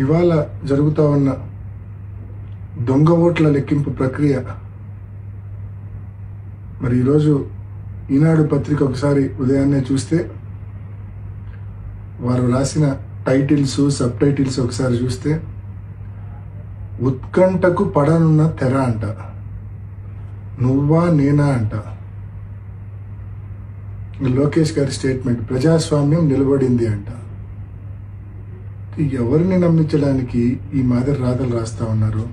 ఇవాళ జరుగుతూ ఉన్న దొంగ ఓట్ల లెక్కింపు ప్రక్రియ మరి ఈరోజు ఈనాడు పత్రిక ఒకసారి ఉదయాన్నే చూస్తే వారు రాసిన టైటిల్స్ సబ్ టైటిల్స్ ఒకసారి చూస్తే ఉత్కంఠకు పడనున్న తెర అంట, నువ్వా నేనా అంట. లోకేష్ గారి స్టేట్మెంట్, ప్రజాస్వామ్యం నిలబడింది అంట. ఎవరిని నమ్మించడానికి ఈ మాదిరి రాతలు రాస్తా ఉన్నారు?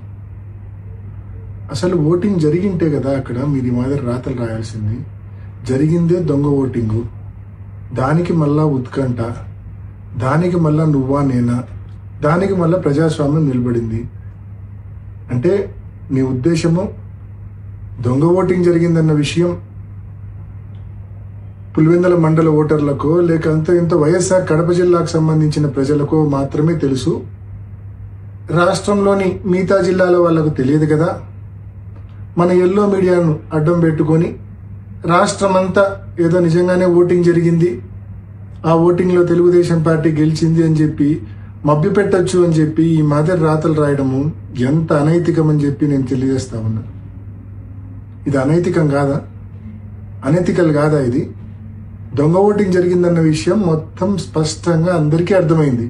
అసలు ఓటింగ్ జరిగింటే కదా అక్కడ మీరు ఈ మాదిరి రాతలు రాయాల్సింది. జరిగిందే దొంగ ఓటింగు, దానికి మళ్ళా ఉత్కంఠ, దానికి మళ్ళా నువ్వా నేనా, దానికి మళ్ళా ప్రజాస్వామ్యం నిలబడింది అంటే మీ ఉద్దేశము దొంగ ఓటింగ్ జరిగిందన్న విషయం పులివెందుల మండల ఓటర్లకు లేక ఇంత వైఎస్ఆర్ కడప జిల్లాకు సంబంధించిన ప్రజలకు మాత్రమే తెలుసు, రాష్ట్రంలోని మిగతా జిల్లాల వాళ్ళకు తెలియదు కదా. మన ఎల్లో మీడియాను అడ్డం పెట్టుకొని రాష్ట్రమంతా ఏదో నిజంగానే ఓటింగ్ జరిగింది, ఆ ఓటింగ్లో తెలుగుదేశం పార్టీ గెలిచింది అని చెప్పి మభ్యపెట్టచ్చు అని చెప్పి ఈ మాదిరి రాతలు రాయడము ఎంత అనైతికం అని చెప్పి నేను తెలియజేస్తా ఉన్నా. ఇది అనైతికం కాదా? అనైతికల్ కాదా? ఇది దొంగ ఓటింగ్ జరిగిందన్న విషయం మొత్తం స్పష్టంగా అందరికీ అర్థమైంది.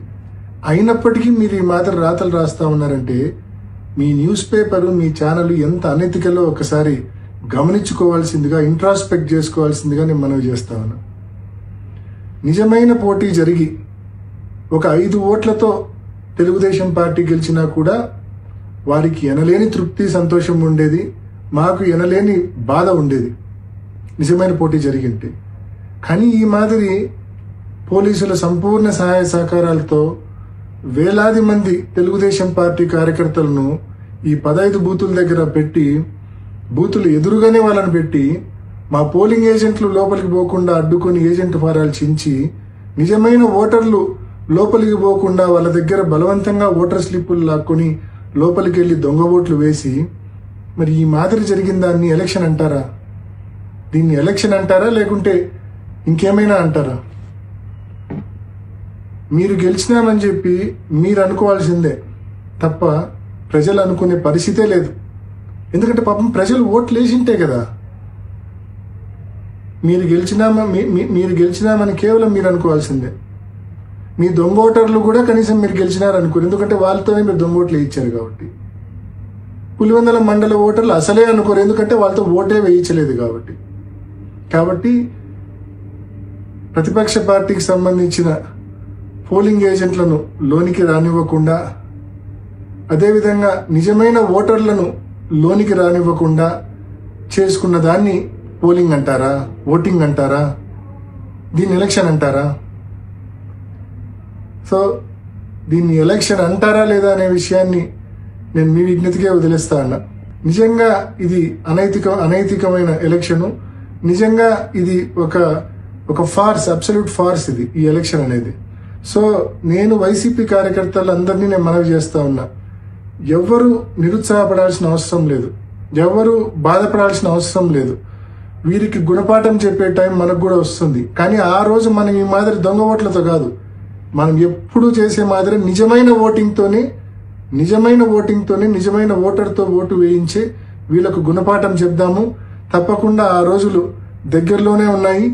అయినప్పటికీ మీరు ఈ మాదిరి రాతలు రాస్తా ఉన్నారంటే మీ న్యూస్ పేపరు మీ ఛానల్ ఎంత అనైతికలో ఒకసారి గమనించుకోవాల్సిందిగా, ఇంట్రాస్పెక్ట్ చేసుకోవాల్సిందిగా నేను మనవి చేస్తా ఉన్నా. నిజమైన పోటీ జరిగి ఒక 5 ఓట్లతో తెలుగుదేశం పార్టీ గెలిచినా కూడా వారికి ఎనలేని తృప్తి సంతోషం ఉండేది, మాకు ఎనలేని బాధ ఉండేది నిజమైన పోటీ జరిగింటే. కానీ ఈ మాదిరి పోలీసుల సంపూర్ణ సహాయ సహకారాలతో వేలాది మంది తెలుగుదేశం పార్టీ కార్యకర్తలను ఈ 15 బూతుల దగ్గర పెట్టి, బూతులు ఎదురుగానే వాళ్ళని పెట్టి, మా పోలింగ్ ఏజెంట్లు లోపలికి పోకుండా అడ్డుకొని ఏజెంట్ ఫారాలు చించి, నిజమైన ఓటర్లు లోపలికి పోకుండా వాళ్ళ దగ్గర బలవంతంగా ఓటర్ స్లిప్పులు లాక్కొని లోపలికి వెళ్ళి దొంగ ఓట్లు వేసి, మరి ఈ మాదిరి జరిగిన దాన్ని ఎలక్షన్ అంటారా? దీన్ని ఎలక్షన్ అంటారా లేకుంటే ఇంకేమైనా అంటారా? మీరు గెలిచినామని చెప్పి మీరు అనుకోవాల్సిందే తప్ప ప్రజలు అనుకునే పరిస్థితే లేదు. ఎందుకంటే పాపం ప్రజలు ఓట్లు వేసింటే కదా మీరు గెలిచినామని కేవలం మీరు అనుకోవాల్సిందే. మీ దొంగ ఓటర్లు కూడా కనీసం మీరు గెలిచినారనుకోరు, ఎందుకంటే వాళ్ళతోనే మీరు దొంగ ఓట్లు వేయించారు కాబట్టి. పులివెందుల మండల ఓటర్లు అసలే అనుకోరు, ఎందుకంటే వాళ్ళతో ఓటే వేయించలేదు కాబట్టి ప్రతిపక్ష పార్టీకి సంబంధించిన పోలింగ్ ఏజెంట్లను లోనికి రానివ్వకుండా, అదేవిధంగా నిజమైన ఓటర్లను లోనికి రానివ్వకుండా చేసుకున్న దాన్ని పోలింగ్ అంటారా? ఓటింగ్ అంటారా? దీన్ని ఎలక్షన్ అంటారా? సో దీన్ని ఎలక్షన్ అంటారా లేదా అనే విషయాన్ని నేను మీ విజ్ఞతకే వదిలేస్తా అన్నా. నిజంగా ఇది అనైతికమైన ఎలక్షను. నిజంగా ఇది ఒక ఫార్స్, అబ్సల్యూట్ ఫార్స్ ఇది ఈ ఎలక్షన్ అనేది. సో నేను వైసీపీ కార్యకర్తలందరినీ నేను మనవి చేస్తా ఉన్నా, ఎవ్వరూ నిరుత్సాహపడాల్సిన అవసరం లేదు, ఎవ్వరూ బాధపడాల్సిన అవసరం లేదు. వీరికి గుణపాఠం చెప్పే టైం మనకు కూడా వస్తుంది. కానీ ఆ రోజు మనం ఈ మాదిరి దొంగ ఓట్లతో కాదు, మనం ఎప్పుడూ చేసే మాదిరి నిజమైన ఓటింగ్తోనే నిజమైన ఓటర్తో ఓటు వేయించి వీళ్ళకు గుణపాఠం చెప్దాము. తప్పకుండా ఆ రోజులు దగ్గరలోనే ఉన్నాయి.